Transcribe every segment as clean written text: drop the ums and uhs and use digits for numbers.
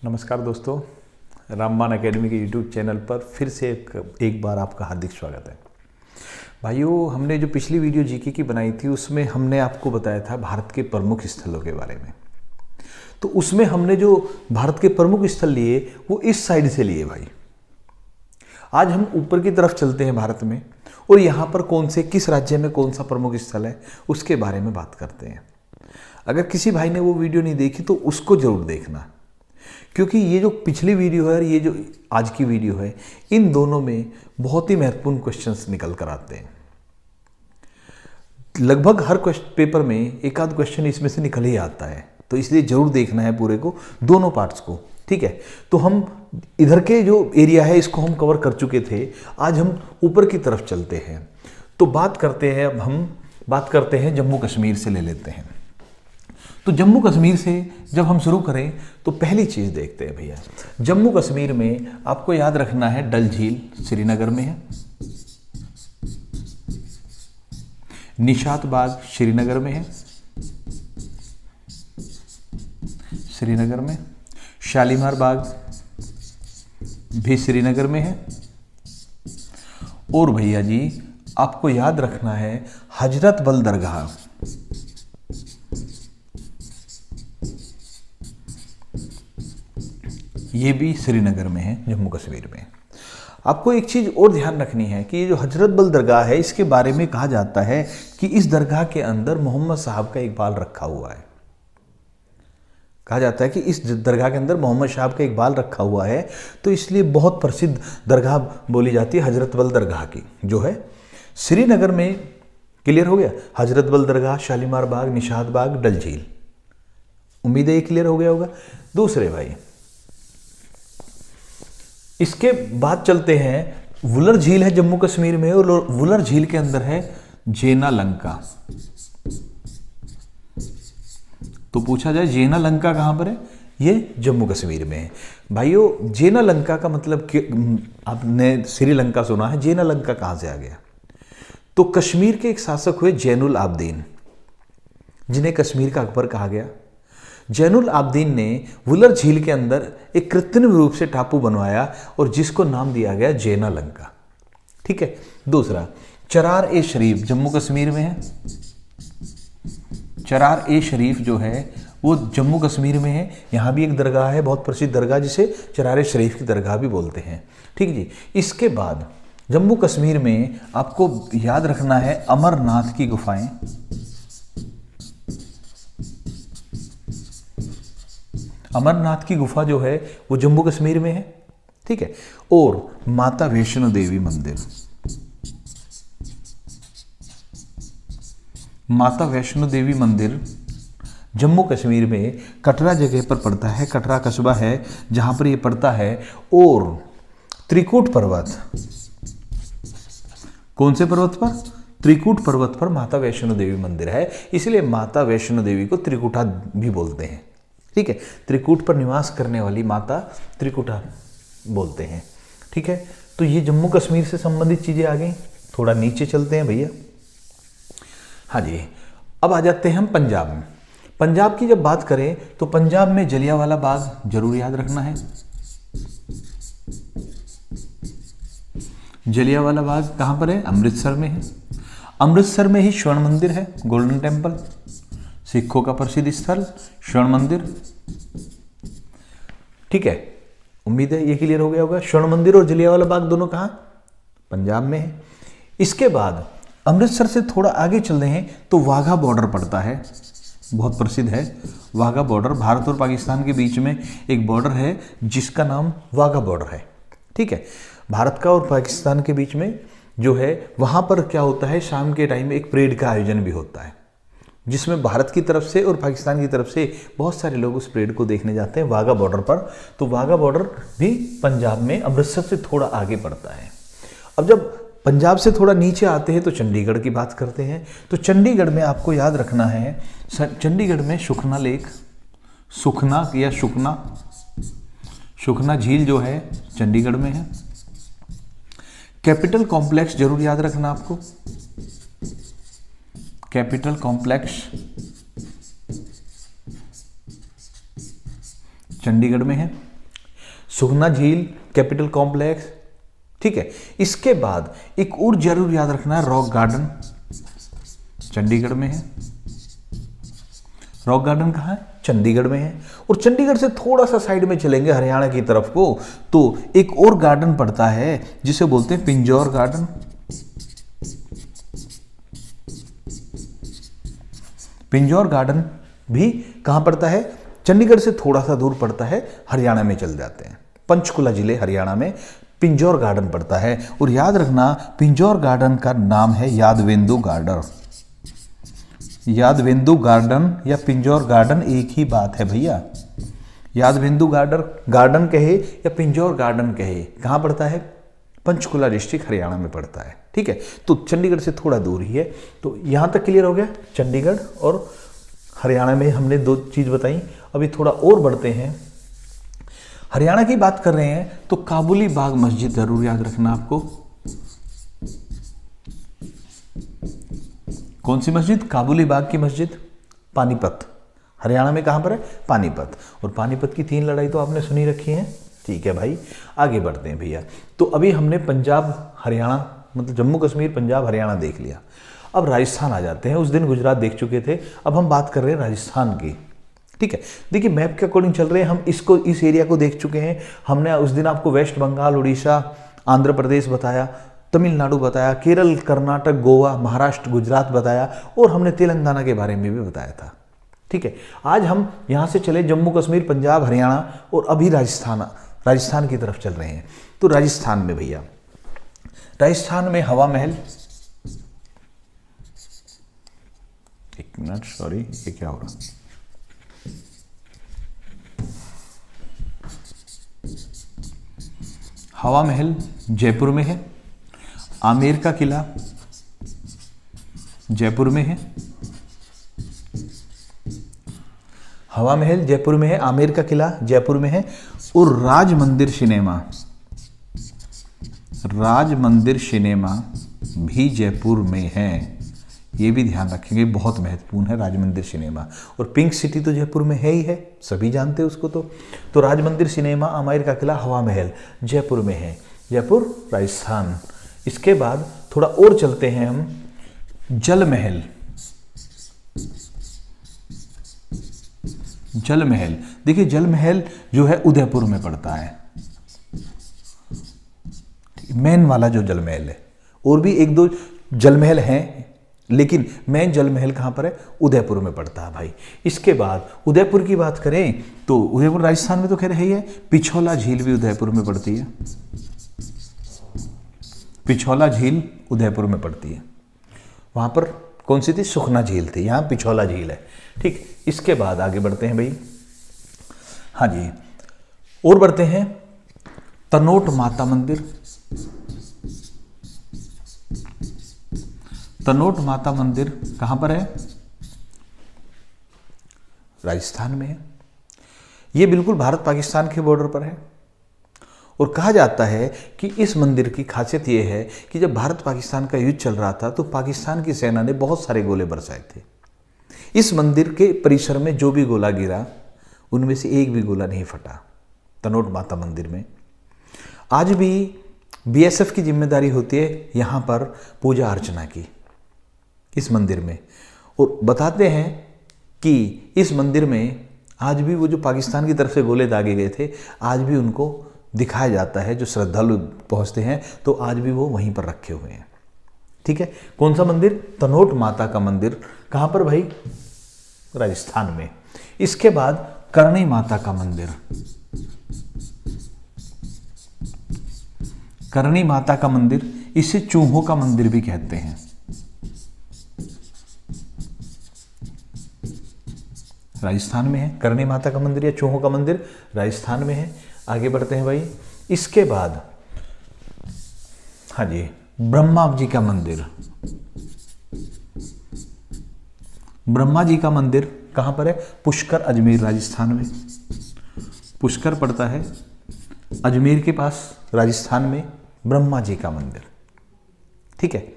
नमस्कार दोस्तों, रामबाण एकेडमी के यूट्यूब चैनल पर फिर से एक बार आपका हार्दिक स्वागत है। भाइयों, हमने जो पिछली वीडियो जीके की बनाई थी उसमें हमने आपको बताया था भारत के प्रमुख स्थलों के बारे में। तो उसमें हमने जो भारत के प्रमुख स्थल लिए वो इस साइड से लिए भाई। आज हम ऊपर की तरफ चलते हैं भारत में और यहाँ पर किस राज्य में कौन सा प्रमुख स्थल है उसके बारे में बात करते हैं। अगर किसी भाई ने वो वीडियो नहीं देखी तो उसको जरूर देखना, क्योंकि ये जो पिछली वीडियो है और ये जो आज की वीडियो है, इन दोनों में बहुत ही महत्वपूर्ण क्वेश्चंस निकल कर आते हैं। लगभग हर पेपर में एक आध क्वेश्चन इसमें से निकल ही आता है, तो इसलिए जरूर देखना है पूरे को, दोनों पार्ट्स को। ठीक है, तो हम इधर के जो एरिया है इसको हम कवर कर चुके थे। आज हम ऊपर की तरफ चलते हैं तो बात करते हैं। अब हम बात करते हैं जम्मू कश्मीर से, ले लेते हैं। तो जम्मू कश्मीर से जब हम शुरू करें तो पहली चीज़ देखते हैं भैया, जम्मू कश्मीर में आपको याद रखना है डल झील श्रीनगर में है, निशात बाग श्रीनगर में है, श्रीनगर में शालीमार बाग भी श्रीनगर में है, और भैया जी आपको याद रखना है हजरत बल दरगाह, ये भी श्रीनगर में है, जम्मू कश्मीर में। आपको एक चीज़ और ध्यान रखनी है कि ये जो हजरत बल दरगाह है इसके बारे में कहा जाता है कि इस दरगाह के अंदर मोहम्मद साहब का एक बाल रखा हुआ है। कहा जाता है कि इस दरगाह के अंदर मोहम्मद साहब का एक बाल रखा हुआ है, तो इसलिए बहुत प्रसिद्ध दरगाह बोली जाती है हजरत बल दरगाह की, जो है श्रीनगर में। क्लियर हो गया? हजरत बल दरगाह, शालीमार बाग, निशात बाग, डल झील। उम्मीद है ये क्लियर हो गया होगा। दूसरे भाई, इसके बाद चलते हैं, वुलर झील है जम्मू कश्मीर में, और वुलर झील के अंदर है जेना लंका। तो पूछा जाए जेना लंका कहां पर है, ये जम्मू कश्मीर में है। भाइयों, जेना लंका का मतलब कि आपने श्रीलंका सुना है, जेना लंका कहां से आ गया? तो कश्मीर के एक शासक हुए जैनुल आबदीन, जिन्हें कश्मीर का अकबर कहा गया। जैनुल आबदीन ने वुलर झील के अंदर एक कृत्रिम रूप से टापू बनवाया और जिसको नाम दिया गया जेना लंका। ठीक है। दूसरा, चरार ए शरीफ जम्मू कश्मीर में है। चरार ए शरीफ जो है वो जम्मू कश्मीर में है। यहाँ भी एक दरगाह है, बहुत प्रसिद्ध दरगाह, जिसे चरार ए शरीफ की दरगाह भी बोलते हैं। ठीक जी। इसके बाद जम्मू कश्मीर में आपको याद रखना है अमरनाथ की गुफाएं। अमरनाथ की गुफा जो है वो जम्मू कश्मीर में है। ठीक है। और माता वैष्णो देवी मंदिर, माता वैष्णो देवी मंदिर जम्मू कश्मीर में कटरा जगह पर पड़ता है। कटरा कस्बा है जहां पर ये पड़ता है। और त्रिकुट पर्वत, कौन से पर्वत पर? त्रिकुट पर्वत पर माता वैष्णो देवी मंदिर है, इसलिए माता वैष्णो देवी को त्रिकुटा भी बोलते हैं। ठीक है। त्रिकूट पर निवास करने वाली माता त्रिकुटा बोलते हैं। ठीक है। तो ये जम्मू कश्मीर से संबंधित चीजें आ गई। थोड़ा नीचे चलते हैं भैया। हाँ जी, अब आ जाते हैं हम पंजाब में। पंजाब की जब बात करें तो पंजाब में जलियांवाला बाग जरूर याद रखना है। जलियांवाला बाग कहां पर है? अमृतसर में है। अमृतसर में ही स्वर्ण मंदिर है, गोल्डन टेम्पल, सिखों का प्रसिद्ध स्थल स्वर्ण मंदिर। ठीक है, उम्मीद है ये क्लियर हो गया होगा। स्वर्ण मंदिर और जलियांवाला बाग दोनों कहां? पंजाब में है। इसके बाद अमृतसर से थोड़ा आगे चल रहे हैं तो वाघा बॉर्डर पड़ता है, बहुत प्रसिद्ध है वाघा बॉर्डर। भारत और पाकिस्तान के बीच में एक बॉर्डर है जिसका नाम वाघा बॉर्डर है। ठीक है। भारत का और पाकिस्तान के बीच में जो है वहां पर क्या होता है, शाम के टाइम में एक परेड का आयोजन भी होता है, जिसमें भारत की तरफ से और पाकिस्तान की तरफ से बहुत सारे लोग उस परेड को देखने जाते हैं वाघा बॉर्डर पर। तो वाघा बॉर्डर भी पंजाब में अमृतसर से थोड़ा आगे पड़ता है। अब जब पंजाब से थोड़ा नीचे आते हैं तो चंडीगढ़ की बात करते हैं। तो चंडीगढ़ में आपको याद रखना है, चंडीगढ़ में सुखना लेक, सुखना या सुखना झील जो है चंडीगढ़ में है। कैपिटल कॉम्प्लेक्स जरूर याद रखना आपको, कैपिटल कॉम्प्लेक्स चंडीगढ़ में है। सुखना झील कैपिटल कॉम्प्लेक्स, ठीक है। इसके बाद एक और जरूर याद रखना है, रॉक गार्डन चंडीगढ़ में है। रॉक गार्डन कहाँ है? चंडीगढ़ में है। और चंडीगढ़ से थोड़ा सा साइड में चलेंगे हरियाणा की तरफ को, तो एक और गार्डन पड़ता है जिसे बोलते हैं पिंजौर गार्डन। पिंजौर गार्डन भी कहां पड़ता है? चंडीगढ़ से थोड़ा सा दूर पड़ता है, हरियाणा में चल जाते हैं। पंचकुला जिले हरियाणा में पिंजौर गार्डन पड़ता है। और याद रखना, पिंजौर गार्डन का नाम है यादवेंदु गार्डन। यादवेंदु गार्डन या पिंजौर गार्डन एक ही बात है भैया। यादवेंदु गार्डन कहे या पिंजौर गार्डन कहे, कहाँ पड़ता है? पंचकुला डिस्ट्रिक्ट हरियाणा में पड़ता है, ठीक है। तो चंडीगढ़ से थोड़ा दूर ही है। तो यहाँ तक क्लियर हो गया, चंडीगढ़ और हरियाणा में हमने दो चीज़ बताई। अभी थोड़ा और बढ़ते हैं, हरियाणा की बात कर रहे हैं तो काबुली बाग मस्जिद जरूर याद रखना आपको। कौन सी मस्जिद? काबुली बाग की मस्जिद, पानीपत। हरियाणा में कहां पर है? पानीपत। और पानीपत की 3 लड़ाई तो आपने सुनी रखी है, ठीक है भाई। आगे बढ़ते हैं भैया। तो अभी हमने पंजाब हरियाणा, मतलब जम्मू कश्मीर पंजाब हरियाणा देख लिया। अब राजस्थान आ जाते हैं। उस दिन गुजरात देख चुके थे, अब हम बात कर रहे हैं राजस्थान की, ठीक है। देखिए मैप के अकॉर्डिंग चल रहे हैं हम, इसको इस एरिया को देख चुके हैं हमने। उस दिन आपको वेस्ट बंगाल, उड़ीसा, आंध्र प्रदेश बताया, तमिलनाडु बताया, केरल, कर्नाटक, गोवा, महाराष्ट्र, गुजरात बताया, और हमने तेलंगाना के बारे में भी बताया था, ठीक है। आज हम यहाँ से चले जम्मू कश्मीर पंजाब हरियाणा, और अभी राजस्थान की तरफ चल रहे हैं। तो राजस्थान में भैया, राजस्थान में हवा महल, एक मिनट सॉरी, ये क्या हो रहा? हवा महल जयपुर में है। आमेर का किला जयपुर में है। हवा महल जयपुर में है, आमेर का किला जयपुर में है। और राज मंदिर सिनेमा भी जयपुर में है। ये भी ध्यान रखेंगे, बहुत महत्वपूर्ण है राज मंदिर सिनेमा। और पिंक सिटी तो जयपुर में है ही है, सभी जानते हैं उसको। तो राज मंदिर सिनेमा, आमेर का किला, हवा महल जयपुर में है। जयपुर राजस्थान। इसके बाद थोड़ा और चलते हैं हम, जल महल। जल महल, देखिए जल महल जो है उदयपुर में पड़ता है, मेन वाला जो जल महल है। और भी 1-2 जल महल हैं, लेकिन मेन जल महल कहां पर है? उदयपुर में पड़ता है भाई। इसके बाद उदयपुर की बात करें तो उदयपुर राजस्थान में तो खैर है ही है। पिछोला झील भी उदयपुर में पड़ती है। पिछोला झील उदयपुर में पड़ती है। वहां पर कौन सी थी? सुखना झील थी, यहाँ पिछोला झील है, ठीक। इसके बाद आगे बढ़ते हैं भाई, हाँ जी, और बढ़ते हैं। तनोट माता मंदिर, तनोट माता मंदिर कहां पर है? राजस्थान में है। यह बिल्कुल भारत पाकिस्तान के बॉर्डर पर है। और कहा जाता है कि इस मंदिर की खासियत यह है कि जब भारत पाकिस्तान का युद्ध चल रहा था तो पाकिस्तान की सेना ने बहुत सारे गोले बरसाए थे। इस मंदिर के परिसर में जो भी गोला गिरा उनमें से एक भी गोला नहीं फटा तनोट माता मंदिर में। आज भी बीएसएफ की जिम्मेदारी होती है यहाँ पर पूजा अर्चना की इस मंदिर में। और बताते हैं कि इस मंदिर में आज भी वो जो पाकिस्तान की तरफ से गोले दागे गए थे, आज भी उनको दिखाया जाता है। जो श्रद्धालु पहुँचते हैं तो आज भी वो वहीं पर रखे हुए हैं, ठीक है। कौन सा मंदिर? तनोट माता का मंदिर। कहाँ पर भाई? राजस्थान में। इसके बाद करणी माता का मंदिर। करणी माता का मंदिर, इसे चूहों का मंदिर भी कहते हैं। राजस्थान में है करणी माता का मंदिर या चूहों का मंदिर, राजस्थान में है। आगे बढ़ते हैं भाई। इसके बाद हाँ जी, ब्रह्मा जी का मंदिर। ब्रह्मा जी का मंदिर कहां पर है? पुष्कर, अजमेर, राजस्थान में। पुष्कर पड़ता है अजमेर के पास, राजस्थान में। ब्रह्मा जी का मंदिर, ठीक है।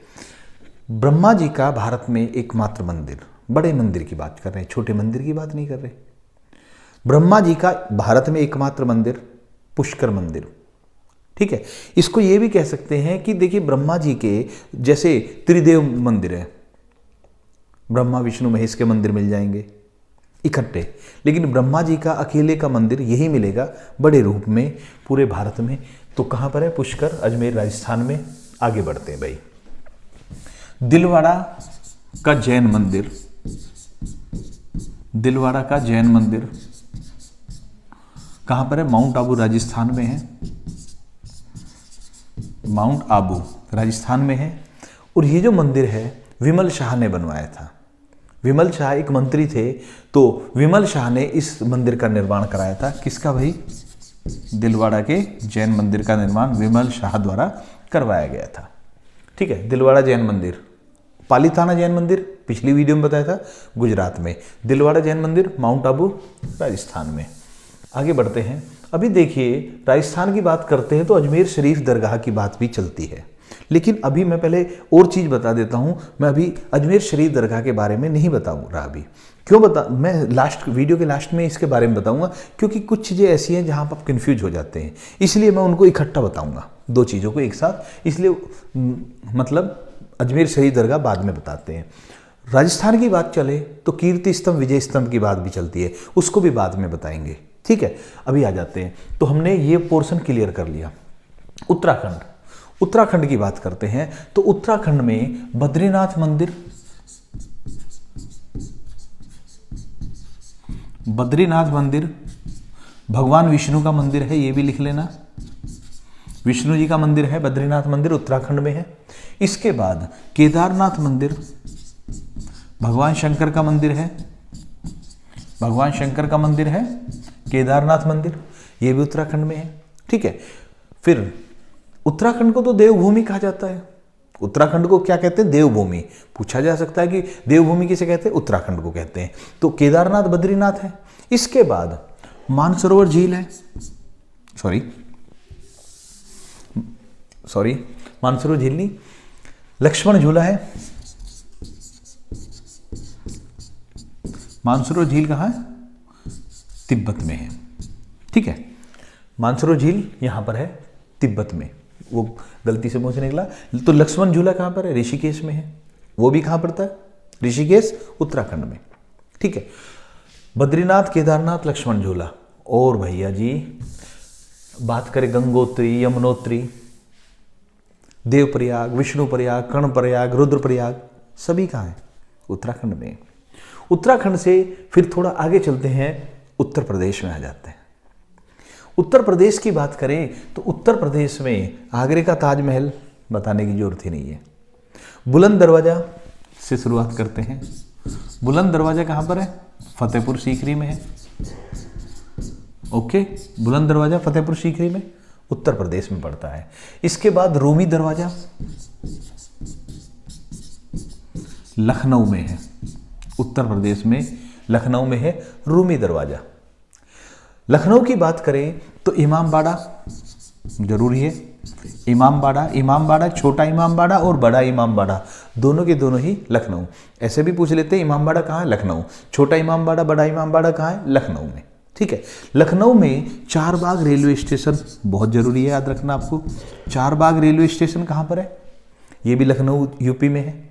ब्रह्मा जी का भारत में एकमात्र मंदिर, बड़े मंदिर की बात कर रहे हैं, छोटे मंदिर की बात नहीं कर रहे। ब्रह्मा जी का भारत में एकमात्र मंदिर, पुष्कर मंदिर। ठीक है, इसको ये भी कह सकते हैं कि देखिए ब्रह्मा जी के जैसे त्रिदेव मंदिर है, ब्रह्मा विष्णु महेश के मंदिर मिल जाएंगे इकट्ठे, लेकिन ब्रह्मा जी का अकेले का मंदिर यही मिलेगा बड़े रूप में पूरे भारत में। तो कहाँ पर है? पुष्कर, अजमेर, राजस्थान में। आगे बढ़ते हैं भाई। दिलवाड़ा का जैन मंदिर, दिलवाड़ा का जैन मंदिर कहाँ पर है? माउंट आबू राजस्थान में है, माउंट आबू राजस्थान में है। और ये जो मंदिर है विमल शाह ने बनवाया था। विमल शाह एक मंत्री थे, तो विमल शाह ने इस मंदिर का निर्माण कराया था। किसका भाई? दिलवाड़ा के जैन मंदिर का निर्माण विमल शाह द्वारा करवाया गया था। ठीक है, दिलवाड़ा जैन मंदिर, पालीताना जैन मंदिर पिछली वीडियो में बताया था गुजरात में, दिलवाड़ा जैन मंदिर माउंट आबू राजस्थान में। आगे बढ़ते हैं। अभी देखिए राजस्थान की बात करते हैं तो अजमेर शरीफ दरगाह की बात भी चलती है, लेकिन अभी मैं पहले और चीज़ बता देता हूँ। मैं अभी अजमेर शरीफ दरगाह के बारे में नहीं बताऊँ रहा अभी। क्यों मैं लास्ट वीडियो के लास्ट में इसके बारे में बताऊंगा, क्योंकि कुछ चीज़ें ऐसी हैं जहाँ पर आप कन्फ्यूज हो जाते हैं, इसलिए मैं उनको इकट्ठा बताऊंगा, दो चीज़ों को एक साथ। इसलिए मतलब अजमेर शरीफ दरगाह बाद में बताते हैं। राजस्थान की बात चले तो कीर्ति स्तंभ, विजय स्तंभ की बात भी चलती है, उसको भी बाद में बताएंगे। ठीक है, अभी आ जाते हैं। तो हमने ये पोर्शन क्लियर कर लिया। उत्तराखंड, उत्तराखंड की बात करते हैं तो उत्तराखंड में बद्रीनाथ मंदिर, बद्रीनाथ मंदिर भगवान विष्णु का मंदिर है, ये भी लिख लेना। विष्णु जी का मंदिर है, बद्रीनाथ मंदिर उत्तराखंड में है। इसके बाद केदारनाथ मंदिर भगवान शंकर का मंदिर है, भगवान शंकर का मंदिर है केदारनाथ मंदिर, ये भी उत्तराखंड में है। ठीक है, फिर उत्तराखंड को तो देवभूमि कहा जाता है। उत्तराखंड को क्या कहते हैं? देवभूमि। पूछा जा सकता है कि देवभूमि किसे कहते हैं? उत्तराखंड को कहते हैं। तो केदारनाथ बद्रीनाथ है। इसके बाद मानसरोवर झील है, सॉरी मानसरोवर झील नहीं, लक्ष्मण झूला है। मानसरोवर झील कहाँ है? तिब्बत में है। ठीक है, मानसरोवर झील यहां पर है तिब्बत में, वो गलती से मुंह से निकला। तो लक्ष्मण झूला कहाँ पर है? ऋषिकेश में है। वो भी कहाँ पड़ता है? ऋषिकेश उत्तराखंड में। ठीक है, बद्रीनाथ, केदारनाथ, लक्ष्मण झूला। और भैया जी बात करें गंगोत्री, यमुनोत्री, देवप्रयाग, विष्णुप्रयाग, कर्णप्रयाग, रुद्रप्रयाग, सभी कहाँ हैं? उत्तराखंड में। उत्तराखंड से फिर थोड़ा आगे चलते हैं, उत्तर प्रदेश में आ जाते हैं। उत्तर प्रदेश की बात करें तो उत्तर प्रदेश में आगरे का ताजमहल बताने की जरूरत ही नहीं है। बुलंद दरवाजा से शुरुआत करते हैं। बुलंद दरवाजा कहाँ पर है? फतेहपुर सीकरी में है। ओके, बुलंद दरवाजा फतेहपुर सीकरी में उत्तर प्रदेश में पड़ता है। इसके बाद रूमी दरवाजा लखनऊ में है, उत्तर प्रदेश में लखनऊ में है रूमी दरवाजा। लखनऊ की बात करें तो इमामबाड़ा जरूरी है। इमामबाड़ा, छोटा इमामबाड़ा और बड़ा इमामबाड़ा, दोनों के दोनों ही लखनऊ। ऐसे भी पूछ लेते हैं इमामबाड़ा कहाँ है? लखनऊ। छोटा इमामबाड़ा, बड़ा इमामबाड़ा कहाँ है? लखनऊ में। ठीक है, लखनऊ में चारबाग रेलवे स्टेशन बहुत जरूरी है, याद रखना आपको। चारबाग रेलवे स्टेशन कहाँ पर है? ये भी लखनऊ यूपी में है।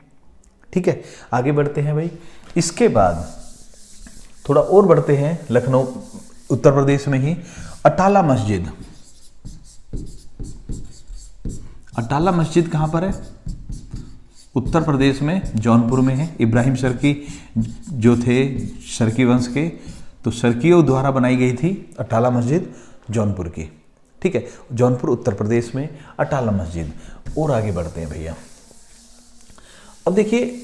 ठीक है, आगे बढ़ते हैं भाई। इसके बाद थोड़ा और बढ़ते हैं, लखनऊ उत्तर प्रदेश में ही अटाला मस्जिद। अटाला मस्जिद कहाँ पर है? उत्तर प्रदेश में जौनपुर में है। इब्राहिम सरकी जो थे सरकी वंश के, तो सरकियों द्वारा बनाई गई थी अटाला मस्जिद जौनपुर की। ठीक है, जौनपुर उत्तर प्रदेश में अटाला मस्जिद। और आगे बढ़ते हैं भैया। अब देखिए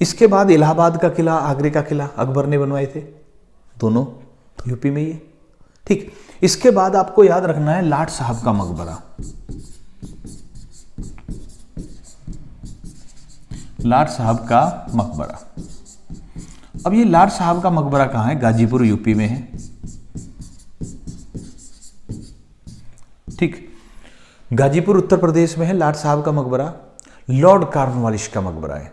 इसके बाद इलाहाबाद का किला, आगरे का किला अकबर ने बनवाए थे, दोनों यूपी में ही। ठीक, इसके बाद आपको याद रखना है लाट साहब का मकबरा। लाट साहब का मकबरा। अब ये लाट साहब का मकबरा कहाँ है? गाजीपुर यूपी में है। ठीक, गाजीपुर उत्तर प्रदेश में है लाट साहब का मकबरा। लॉर्ड कॉर्नवालिस का मकबरा है।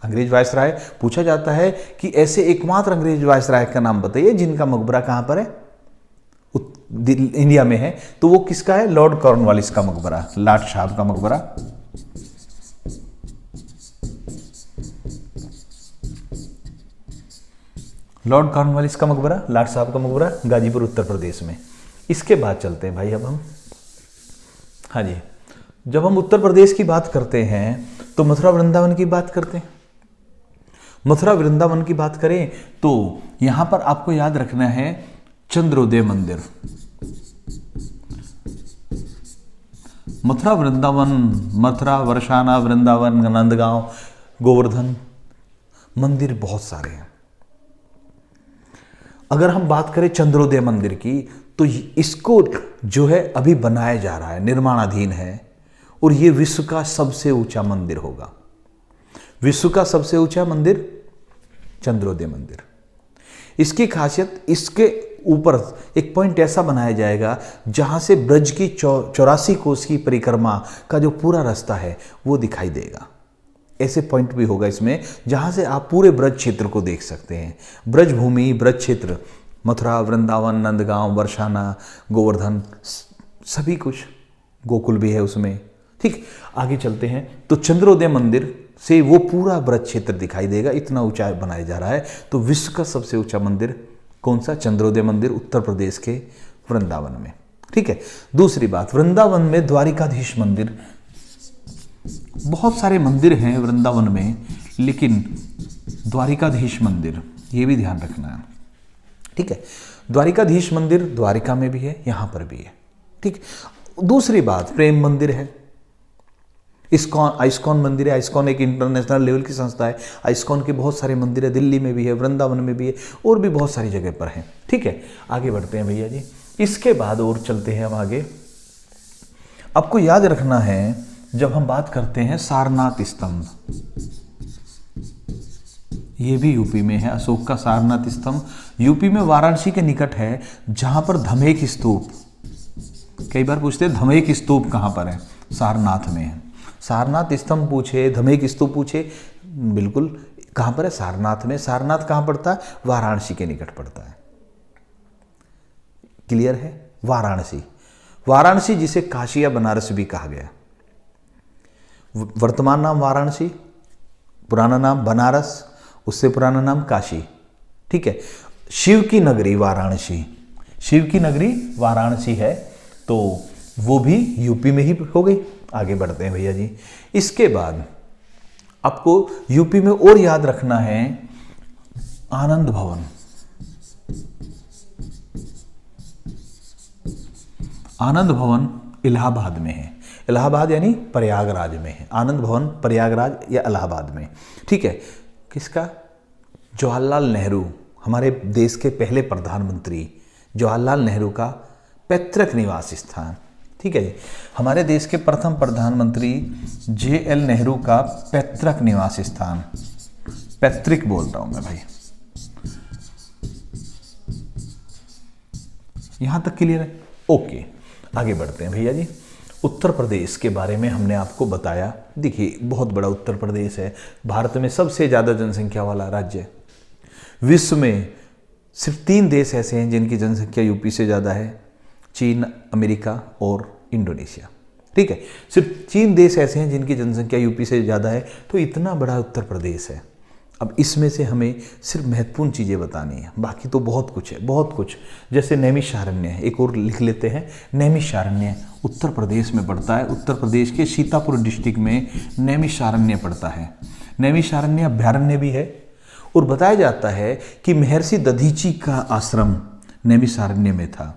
अंग्रेज वायसराय पूछा जाता है कि ऐसे एकमात्र अंग्रेज वायसराय का नाम बताइए जिनका मकबरा कहां पर है? इंडिया में है, तो वो किसका है? लॉर्ड कॉर्नवालिस का मकबरा, लॉर्ड साहब का मकबरा। लॉर्ड कॉर्नवालिस का मकबरा, लॉर्ड साहब का मकबरा, गाजीपुर उत्तर प्रदेश में। इसके बाद चलते हैं भाई अब हम, हाँ जी, जब हम उत्तर प्रदेश की बात करते हैं तो मथुरा वृंदावन की बात करते हैं। मथुरा वृंदावन की बात करें तो यहां पर आपको याद रखना है चंद्रोदय मंदिर। मथुरा वृंदावन, मथुरा, बरसाना, वृंदावन, नंदगांव, गोवर्धन मंदिर बहुत सारे हैं। अगर हम बात करें चंद्रोदय मंदिर की तो इसको जो है अभी बनाया जा रहा है, निर्माणाधीन है, और ये विश्व का सबसे ऊंचा मंदिर होगा। विश्व का सबसे ऊंचा मंदिर चंद्रोदय मंदिर। इसकी खासियत, इसके ऊपर एक पॉइंट ऐसा बनाया जाएगा जहां से ब्रज की 84 कोस की परिक्रमा का जो पूरा रास्ता है वो दिखाई देगा। ऐसे पॉइंट भी होगा इसमें जहां से आप पूरे ब्रज क्षेत्र को देख सकते हैं। ब्रज भूमि, ब्रज क्षेत्र, मथुरा, वृंदावन, नंदगांव, बरसाना, गोवर्धन, सभी कुछ, गोकुल भी है उसमें। ठीक, आगे चलते हैं तो चंद्रोदय मंदिर से वो पूरा ब्रज क्षेत्र दिखाई देगा, इतना ऊंचा बनाया जा रहा है। तो विश्व का सबसे ऊंचा मंदिर कौन सा? चंद्रोदय मंदिर, उत्तर प्रदेश के वृंदावन में। ठीक है। दूसरी बात, वृंदावन में द्वारिकाधीश मंदिर, बहुत सारे मंदिर हैं वृंदावन में, लेकिन द्वारिकाधीश मंदिर ये भी ध्यान रखना है। ठीक है, द्वारिकाधीश मंदिर द्वारिका में भी है, यहां पर भी है। ठीक, दूसरी बात, प्रेम मंदिर है, आइस्कॉन मंदिर है। आइस्कॉन एक इंटरनेशनल लेवल की संस्था है। आइस्कॉन के बहुत सारे मंदिर है, दिल्ली में भी है, वृंदावन में भी है, और भी बहुत सारी जगह पर हैं। ठीक है, आगे बढ़ते हैं भैया जी। इसके बाद और चलते हैं हम आगे। आपको याद रखना है, जब हम बात करते हैं सारनाथ स्तंभ, ये भी यूपी में है, अशोक का सारनाथ स्तंभ यूपी में वाराणसी के निकट है, जहां पर धमेक स्तूप, कई बार पूछते हैं धमेक स्तूप कहां पर है? सारनाथ में है। सारनाथ स्तंभ पूछे, धमेक स्तूप पूछे, बिल्कुल कहां पर है? सारनाथ में। सारनाथ कहां पड़ता है? वाराणसी के निकट पड़ता है। क्लियर है? वाराणसी, वाराणसी जिसे काशी या बनारस भी कहा गया। वर्तमान नाम वाराणसी, पुराना नाम बनारस, उससे पुराना नाम काशी। ठीक है, शिव की नगरी वाराणसी, शिव की नगरी वाराणसी है, तो वो भी यूपी में ही हो गई। आगे बढ़ते हैं भैया जी। इसके बाद आपको यूपी में और याद रखना है आनंद भवन। आनंद भवन इलाहाबाद में है, इलाहाबाद यानी प्रयागराज में है। आनंद भवन प्रयागराज या इलाहाबाद में। ठीक है, किसका? जवाहरलाल नेहरू, हमारे देश के पहले प्रधानमंत्री जवाहरलाल नेहरू का पैतृक निवास स्थान। ठीक है जी, हमारे देश के प्रथम प्रधानमंत्री JL नेहरू का पैतृक निवास स्थान, पैतृक बोल रहा हूं मैं भाई। यहां तक क्लियर है? ओके, आगे बढ़ते हैं भैया जी। उत्तर प्रदेश के बारे में हमने आपको बताया। देखिए, बहुत बड़ा उत्तर प्रदेश है, भारत में सबसे ज़्यादा जनसंख्या वाला राज्य है। विश्व में सिर्फ 3 देश ऐसे हैं जिनकी जनसंख्या यूपी से ज़्यादा है, चीन, अमेरिका और इंडोनेशिया। ठीक है, सिर्फ 3 देश ऐसे हैं जिनकी जनसंख्या यूपी से ज़्यादा है। तो इतना बड़ा उत्तर प्रदेश है। अब इसमें से हमें सिर्फ महत्वपूर्ण चीज़ें बतानी है, बाकी तो बहुत कुछ है, बहुत कुछ। जैसे नैमिषारण्य है, एक और लिख लेते हैं। नैमिषारण्य उत्तर प्रदेश में पड़ता है, उत्तर प्रदेश के सीतापुर डिस्ट्रिक्ट में नैमिषारण्य पड़ता है। नैमिषारण्य अभ्यारण्य भी है, और बताया जाता है कि महर्षि दधीची का आश्रम नैमिषारण्य में था।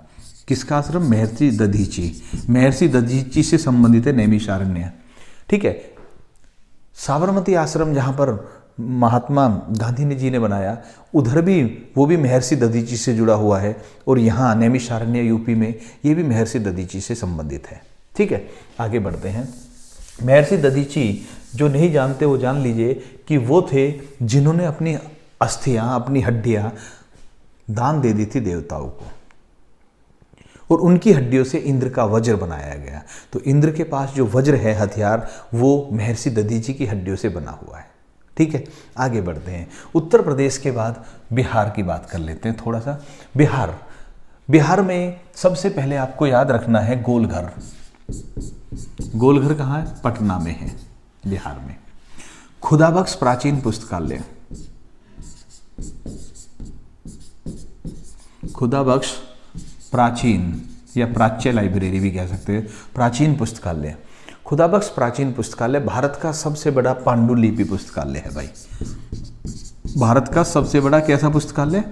किसका आश्रम? महर्षि दधीची। महर्षि दधीची से संबंधित है नैमिषारण्य। ठीक है, साबरमती आश्रम जहाँ पर महात्मा गांधी जी ने बनाया, उधर भी वो भी महर्षि दधीची से जुड़ा हुआ है, और यहाँ नैमिषारण्य यूपी में ये भी महर्षि दधीची से संबंधित है। ठीक है, आगे बढ़ते हैं। महर्षि दधीची, जो नहीं जानते वो जान लीजिए कि वो थे जिन्होंने अपनी अस्थियां, अपनी हड्डियां दान दे दी थी देवताओं को, और उनकी हड्डियों से इंद्र का वज्र बनाया गया। तो इंद्र के पास जो वज्र है, हथियार, वो महर्षि दधीची की हड्डियों से बना हुआ है। ठीक है, आगे बढ़ते हैं। उत्तर प्रदेश के बाद बिहार की बात कर लेते हैं थोड़ा सा। बिहार, बिहार में सबसे पहले आपको याद रखना है गोलघर। गोलघर कहाँ है? पटना में है, बिहार में। खुदाबख्श प्राचीन पुस्तकालय, खुदाबख्श प्राचीन या प्राच्य लाइब्रेरी भी कह सकते हैं, प्राचीन पुस्तकालय। खुदाबख्श प्राचीन पुस्तकालय भारत का सबसे बड़ा पांडुलिपि पुस्तकालय है भाई। भारत का सबसे बड़ा कैसा पुस्तकालय?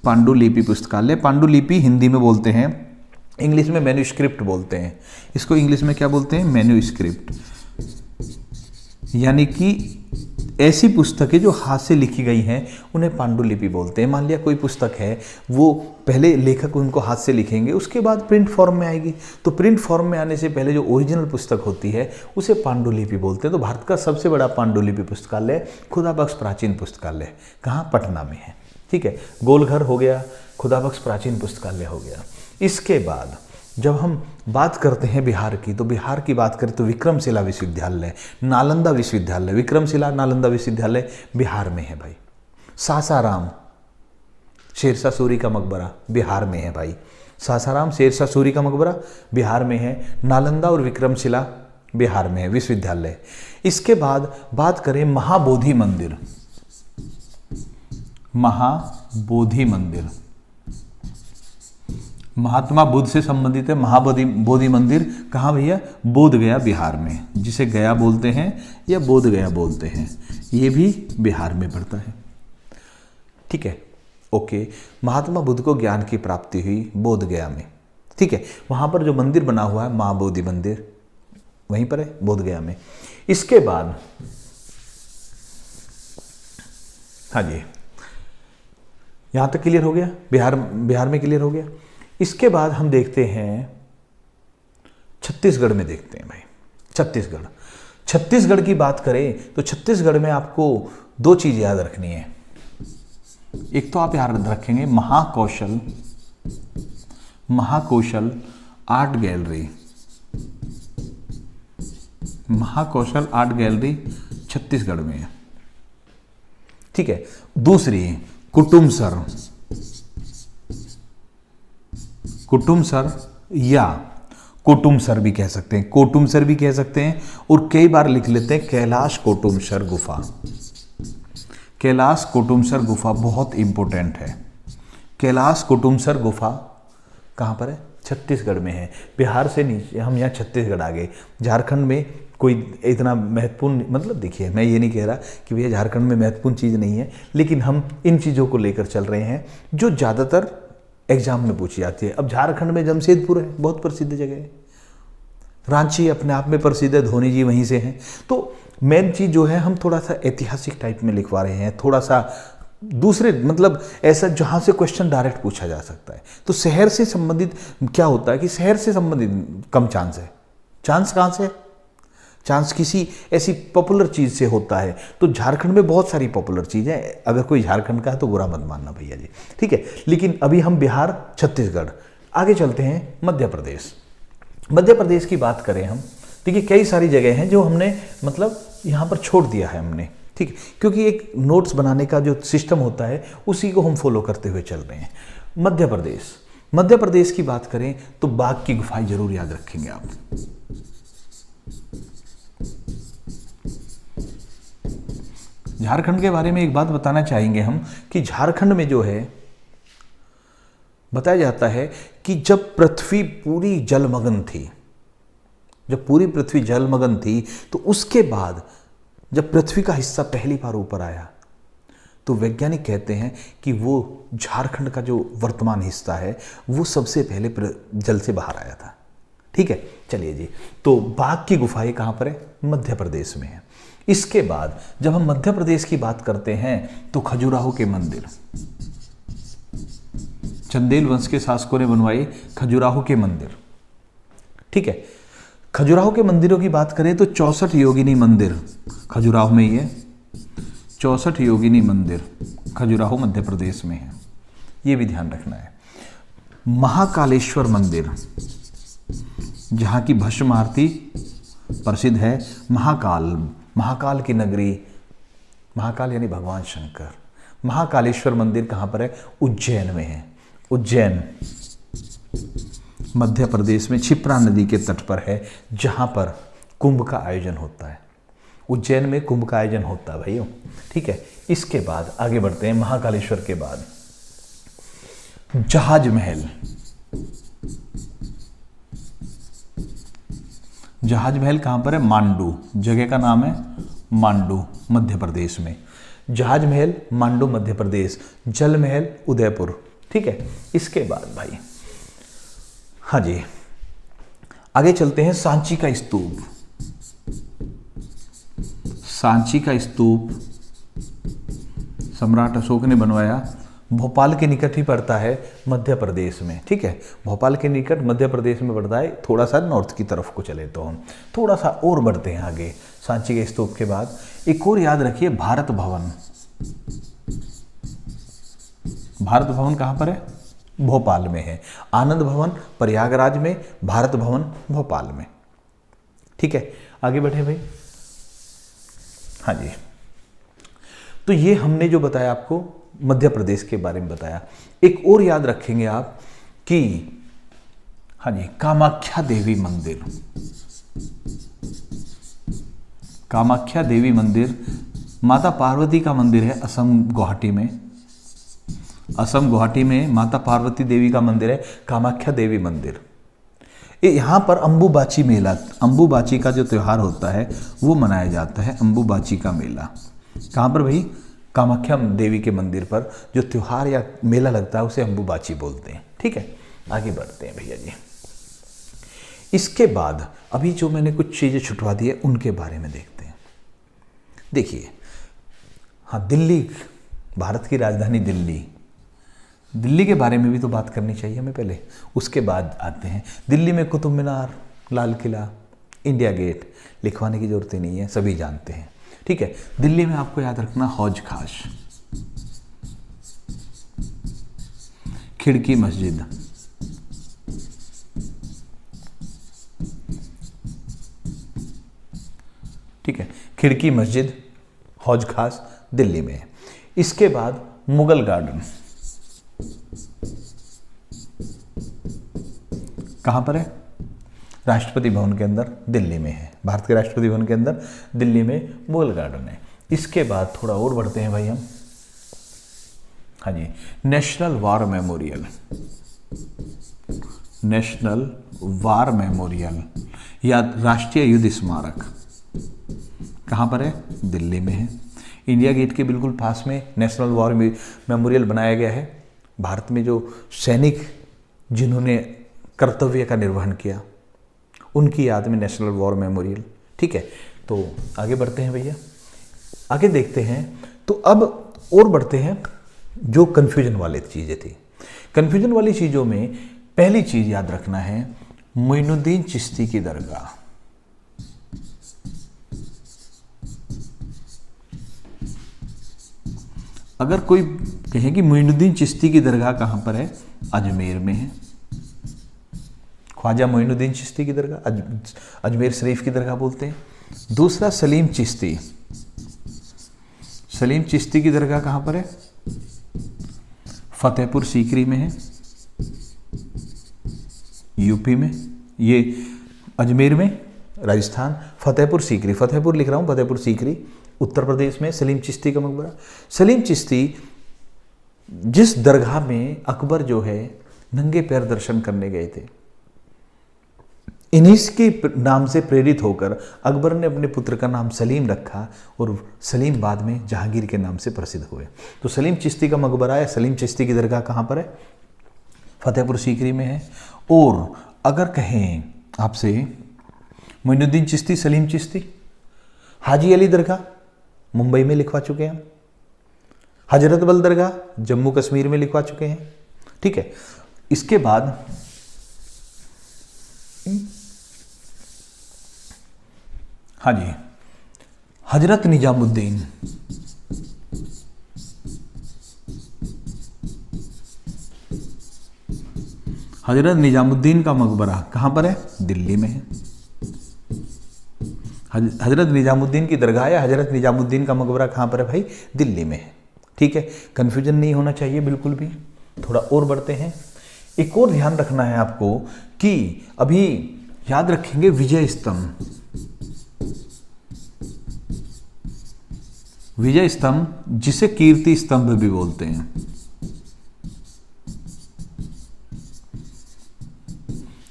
पांडुलिपि पुस्तकालय। पांडुलिपि हिंदी में बोलते हैं, इंग्लिश में मैन्यूस्क्रिप्ट बोलते हैं। इसको इंग्लिश में क्या बोलते हैं? मैन्यूस्क्रिप्ट। यानी कि ऐसी पुस्तकें जो हाथ से लिखी गई हैं उन्हें पांडुलिपि बोलते हैं। मान लिया कोई पुस्तक है, वो पहले लेखक उनको हाथ से लिखेंगे, उसके बाद प्रिंट फॉर्म में आएगी, तो प्रिंट फॉर्म में आने से पहले जो ओरिजिनल पुस्तक होती है उसे पांडुलिपि बोलते हैं। तो भारत का सबसे बड़ा पांडुलिपि पुस्तकालय खुदाबख्श प्राचीन पुस्तकालय कहाँ? पटना में है। ठीक है, गोलघर हो गया, खुदाबख्श प्राचीन पुस्तकालय हो गया। इसके बाद जब हम बात करते हैं बिहार की, तो बिहार की बात करें तो विक्रमशिला विश्वविद्यालय, नालंदा विश्वविद्यालय, विक्रमशिला नालंदा विश्वविद्यालय बिहार में है भाई। सासाराम, शेरशाह सूरी का मकबरा बिहार में है भाई। सासाराम शेरशाह सूरी का मकबरा बिहार में है। नालंदा और विक्रमशिला बिहार में है विश्वविद्यालय। इसके बाद बात करें महाबोधि मंदिर, महाबोधि मंदिर महात्मा बुद्ध से संबंधित है। महाबोधि मंदिर कहाँ भैया? बोध गया बिहार में, जिसे गया बोलते हैं या बोध गया बोलते हैं, ये भी बिहार में पड़ता है। ठीक है, ओके। महात्मा बुद्ध को ज्ञान की प्राप्ति हुई बोध गया में। ठीक है, वहाँ पर जो मंदिर बना हुआ है महाबोधि मंदिर, वहीं पर है बोध गया में। इसके बाद हाँ जी, यहाँ तक क्लियर हो गया, बिहार में क्लियर हो गया। इसके बाद हम देखते हैं छत्तीसगढ़ में, देखते हैं भाई छत्तीसगढ़ की बात करें तो छत्तीसगढ़ में आपको दो चीज़ याद रखनी है। एक तो आप याद रखेंगे Mahakoshal art gallery, Mahakoshal art gallery Chhattisgarh में है। ठीक है, दूसरी कुटुमसर या कोटुमसर भी कह सकते हैं, कोटुमसर भी कह सकते हैं, और कई बार लिख लेते हैं कैलाश कोटुमसर गुफा। कैलाश कोटुमसर गुफा बहुत इंपॉर्टेंट है। कैलाश कोटुमसर गुफा कहाँ पर है? छत्तीसगढ़ में है। बिहार से नीचे हम यहाँ छत्तीसगढ़ आ गए। झारखंड में कोई इतना महत्वपूर्ण, मतलब देखिए मैं ये नहीं कह रहा कि भैया झारखंड में महत्वपूर्ण चीज़ नहीं है, लेकिन हम इन चीज़ों को लेकर चल रहे हैं जो ज़्यादातर एग्जाम में पूछी जाती है। अब झारखंड में जमशेदपुर है, बहुत प्रसिद्ध जगह है। रांची अपने आप में प्रसिद्ध है, धोनी जी वहीं से हैं। तो मेन चीज़ जो है हम थोड़ा सा ऐतिहासिक टाइप में लिखवा रहे हैं, थोड़ा सा दूसरे, मतलब ऐसा जहाँ से क्वेश्चन डायरेक्ट पूछा जा सकता है। तो शहर से संबंधित क्या होता है कि शहर से संबंधित कम चांस है। चांस कहाँ से? चांस किसी ऐसी पॉपुलर चीज़ से होता है। तो झारखंड में बहुत सारी पॉपुलर चीज़ें, अगर कोई झारखंड का है तो बुरा मत मानना भैया जी, ठीक है। लेकिन अभी हम बिहार, छत्तीसगढ़, आगे चलते हैं मध्य प्रदेश। मध्य प्रदेश की बात करें हम, देखिए कई सारी जगह हैं जो हमने मतलब यहाँ पर छोड़ दिया है हमने, ठीक है, क्योंकि एक नोट्स बनाने का जो सिस्टम होता है उसी को हम फॉलो करते हुए चल रहे हैं। मध्य प्रदेश की बात करें तो बाघ की गुफाएं जरूर याद रखेंगे आप। झारखंड के बारे में एक बात बताना चाहेंगे हम कि झारखंड में जो है बताया जाता है कि जब पृथ्वी पूरी जलमग्न थी, जब पूरी पृथ्वी जलमग्न थी, तो उसके बाद जब पृथ्वी का हिस्सा पहली बार ऊपर आया तो वैज्ञानिक कहते हैं कि वो झारखंड का जो वर्तमान हिस्सा है वो सबसे पहले जल से बाहर आया था। ठीक है, चलिए जी, तो बाघ की गुफाएं कहाँ पर है? मध्य प्रदेश में है। इसके बाद जब हम मध्य प्रदेश की बात करते हैं तो खजुराहो के मंदिर, चंदेल वंश के शासकों ने बनवाए खजुराहो के मंदिर, ठीक है। खजुराहो के मंदिरों की बात करें तो 64 योगिनी मंदिर खजुराहो में ही है। 64 योगिनी मंदिर खजुराहो मध्य प्रदेश में है, ये भी ध्यान रखना है। महाकालेश्वर मंदिर, जहाँ की भस्म आरती प्रसिद्ध है। महाकाल की नगरी, महाकाल यानी भगवान शंकर। महाकालेश्वर मंदिर कहाँ पर है? उज्जैन में है। उज्जैन मध्य प्रदेश में क्षिप्रा नदी के तट पर है, जहाँ पर कुंभ का आयोजन होता है। उज्जैन में कुंभ का आयोजन होता है भाइयों, ठीक है। इसके बाद आगे बढ़ते हैं, महाकालेश्वर के बाद जहाज महल। जहाज महल कहाँ पर है? मांडू, जगह का नाम है मांडू, मध्य प्रदेश में। जहाज महल मांडू मध्य प्रदेश, जल महल उदयपुर, ठीक है। इसके बाद भाई हाँ जी आगे चलते हैं, सांची का स्तूप। सांची का स्तूप सम्राट अशोक ने बनवाया, भोपाल के निकट ही पड़ता है मध्य प्रदेश में, ठीक है। भोपाल के निकट मध्य प्रदेश में पड़ता है, थोड़ा सा नॉर्थ की तरफ को चले तो हम थोड़ा सा और बढ़ते हैं आगे। सांची के स्तूप के बाद एक और याद रखिए, भारत भवन। भारत भवन कहाँ पर है? भोपाल में है। आनंद भवन प्रयागराज में, भारत भवन भोपाल में, ठीक है। आगे बढ़े भाई। हाँ जी, तो ये हमने जो बताया आपको मध्य प्रदेश के बारे में बताया। एक और याद रखेंगे आप कि हाँ जी, कामाख्या देवी मंदिर। कामाख्या देवी मंदिर माता पार्वती का मंदिर है, असम गुवाहाटी में। असम गुवाहाटी में माता पार्वती देवी का मंदिर है, कामाख्या देवी मंदिर। यहाँ पर अम्बुबाची मेला, अम्बुबाची का जो त्यौहार होता है वो मनाया जाता है, अम्बुबाची का मेला। कहाँ पर भाई? कामाख्या देवी के मंदिर पर जो त्यौहार या मेला लगता है उसे अम्बुबाची बोलते हैं, ठीक है। आगे बढ़ते हैं भैया जी। इसके बाद अभी जो मैंने कुछ चीज़ें छुटवा दी है उनके बारे में देखते हैं। देखिए हाँ, दिल्ली, भारत की राजधानी दिल्ली, दिल्ली के बारे में भी तो बात करनी चाहिए हमें पहले, उसके बाद आते हैं। दिल्ली में कुतुब मीनार, लाल किला, इंडिया गेट, लिखवाने की जरूरत ही नहीं है, सभी जानते हैं, ठीक है। दिल्ली में आपको याद रखना हौज खास, खिड़की मस्जिद, ठीक है। खिड़की मस्जिद, हौज खास दिल्ली में है। इसके बाद मुगल गार्डन, कहाँ पर है? राष्ट्रपति भवन के अंदर दिल्ली में है। भारत के राष्ट्रपति भवन के अंदर दिल्ली में मुगल गार्डन है। इसके बाद थोड़ा और बढ़ते हैं भाई हम। हाँ जी, National War Memorial. National War Memorial या राष्ट्रीय युद्ध स्मारक कहाँ पर है? दिल्ली में है। इंडिया गेट के बिल्कुल पास में नेशनल वार मेमोरियल बनाया गया है। भारत में जो सैनिक जिन्होंने कर्तव्य का निर्वहन किया उनकी याद में नेशनल वॉर मेमोरियल, ठीक है। तो आगे बढ़ते हैं भैया, आगे देखते हैं। तो अब और बढ़ते हैं, जो कन्फ्यूजन वाली चीज़ें थी। कन्फ्यूजन वाली चीज़ों में पहली चीज़ याद रखना है, मोइनुद्दीन चिश्ती की दरगाह। अगर कोई कहे कि मोइनुद्दीन चिश्ती की दरगाह कहाँ पर है? अजमेर में है। ख्वाजा मोइनुद्दीन चिश्ती की दरगाह, अजमेर शरीफ की दरगाह बोलते हैं। दूसरा सलीम चिश्ती, सलीम चिश्ती की दरगाह कहाँ पर है? फतेहपुर सीकरी में है, यूपी में। ये अजमेर में, राजस्थान। फतेहपुर सीकरी, फतेहपुर लिख रहा हूँ, फतेहपुर सीकरी उत्तर प्रदेश में सलीम चिश्ती का मकबरा। सलीम चिश्ती जिस दरगाह में अकबर जो है नंगे पैर दर्शन करने गए थे, इन्हीं के नाम से प्रेरित होकर अकबर ने अपने पुत्र का नाम सलीम रखा और सलीम बाद में जहांगीर के नाम से प्रसिद्ध हुए। तो सलीम चिश्ती का मकबरा है, सलीम चिश्ती की दरगाह कहाँ पर है? फतेहपुर सीकरी में है। और अगर कहें आपसे मोइनुद्दीन चिश्ती, सलीम चिश्ती, हाजी अली दरगाह मुंबई में लिखवा चुके हैं, हजरत बल दरगाह जम्मू कश्मीर में लिखवा चुके हैं, ठीक है। इसके बाद हाँ जी, हजरत निजामुद्दीन, हजरत निजामुद्दीन का मकबरा कहाँ पर है? दिल्ली में है। हजरत निजामुद्दीन की दरगाह या हजरत निजामुद्दीन का मकबरा कहाँ पर है भाई? दिल्ली में है, ठीक है। कन्फ्यूजन नहीं होना चाहिए बिल्कुल भी। थोड़ा और बढ़ते हैं। एक और ध्यान रखना है आपको कि अभी याद रखेंगे विजय स्तंभ, विजय स्तंभ जिसे कीर्ति स्तंभ भी बोलते हैं,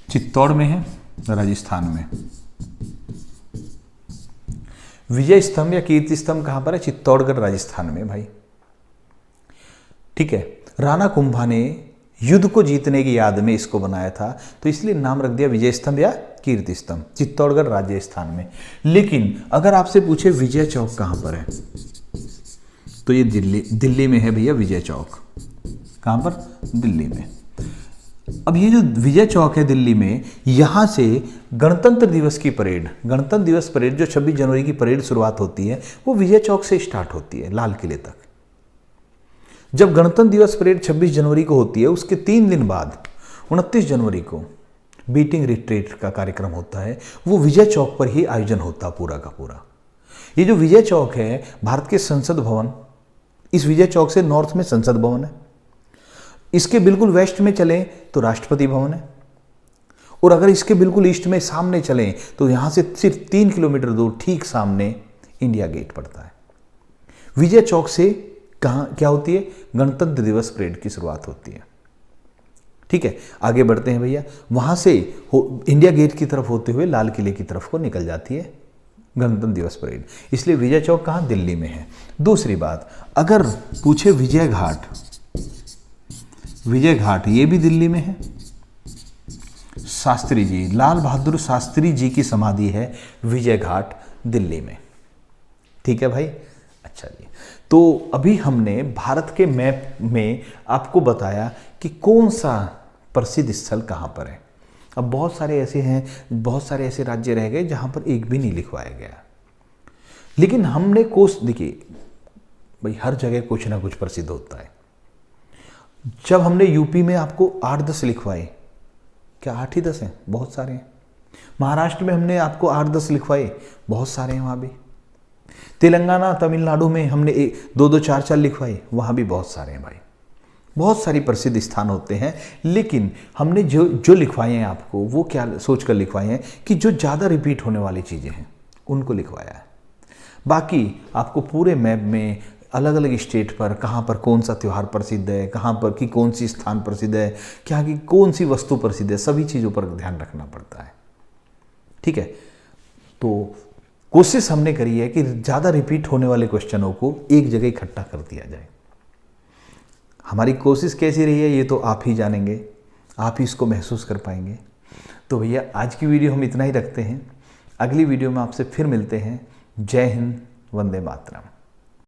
चित्तौड़ में है, राजस्थान में। विजय स्तंभ या कीर्ति स्तंभ कहां पर है? चित्तौड़गढ़ राजस्थान में भाई। ठीक है, राणा कुंभा ने युद्ध को जीतने की याद में इसको बनाया था, तो इसलिए नाम रख दिया विजय स्तंभ या कीर्ति स्तंभ, चित्तौड़गढ़ राजस्थान में। लेकिन अगर आपसे पूछे विजय चौक कहां पर है, तो ये दिल्ली में है भैया विजय चौक। कहां पर? दिल्ली में। अब ये जो विजय चौक है दिल्ली में, यहां से गणतंत्र दिवस की परेड, गणतंत्र दिवस परेड जो 26 जनवरी की परेड शुरुआत होती है, वो विजय चौक से स्टार्ट होती है लाल किले तक। जब गणतंत्र दिवस परेड 26 जनवरी को होती है, उसके 3 दिन बाद 29 जनवरी को बीटिंग रिट्रीट का कार्यक्रम होता है, वो विजय चौक पर ही आयोजन होता पूरा का पूरा। ये जो विजय चौक है, भारत के संसद भवन, इस विजय चौक से नॉर्थ में संसद भवन है, इसके बिल्कुल वेस्ट में चलें तो राष्ट्रपति भवन है, और अगर इसके बिल्कुल ईस्ट में सामने चलें तो यहां से सिर्फ 3 किलोमीटर दूर ठीक सामने इंडिया गेट पड़ता है। विजय चौक से कहां क्या होती है? गणतंत्र दिवस परेड की शुरुआत होती है। ठीक है, आगे बढ़ते हैं भैया। वहां से इंडिया गेट की तरफ होते हुए लाल किले की तरफ को निकल जाती है गणतंत्र दिवस परेड। इसलिए विजय चौक कहां? दिल्ली में है। दूसरी बात, अगर पूछे विजय घाट, विजय घाट ये भी दिल्ली में है। शास्त्री जी, लाल बहादुर शास्त्री जी की समाधि है विजय घाट, दिल्ली में। ठीक है भाई। अच्छा जी, तो अभी हमने भारत के मैप में आपको बताया कि कौन सा प्रसिद्ध स्थल कहां पर है। अब बहुत सारे ऐसे हैं, बहुत सारे ऐसे राज्य रह गए जहां पर एक भी नहीं लिखवाया गया, लेकिन हमने देखिए भाई, हर जगह कुछ ना कुछ प्रसिद्ध होता है। जब हमने यूपी में आपको 8-10 लिखवाए, क्या 8 ही 10 हैं? बहुत सारे हैं। महाराष्ट्र में हमने आपको 8-10 लिखवाए, बहुत सारे हैं वहाँ भी। तेलंगाना, तमिलनाडु में हमने 2-2, 4-4 लिखवाए, वहाँ भी बहुत सारे हैं भाई। बहुत सारी प्रसिद्ध स्थान होते हैं, लेकिन हमने जो लिखवाए हैं आपको, वो क्या सोच कर लिखवाए हैं कि जो ज़्यादा रिपीट होने वाली चीज़ें हैं उनको लिखवाया है। बाकी आपको पूरे मैप में अलग अलग स्टेट पर कहाँ पर कौन सा त्यौहार प्रसिद्ध है, कहाँ पर की कौन सी स्थान प्रसिद्ध है, क्या की कौन सी वस्तु प्रसिद्ध है, सभी चीज़ों पर ध्यान रखना पड़ता है। ठीक है, तो कोशिश हमने करी है कि ज़्यादा रिपीट होने वाले क्वेश्चनों को एक जगह इकट्ठा कर दिया जाए। हमारी कोशिश कैसी रही है ये तो आप ही जानेंगे, आप ही इसको महसूस कर पाएंगे। तो भैया आज की वीडियो हम इतना ही रखते हैं, अगली वीडियो में आपसे फिर मिलते हैं। जय हिंद, वंदे मातरम।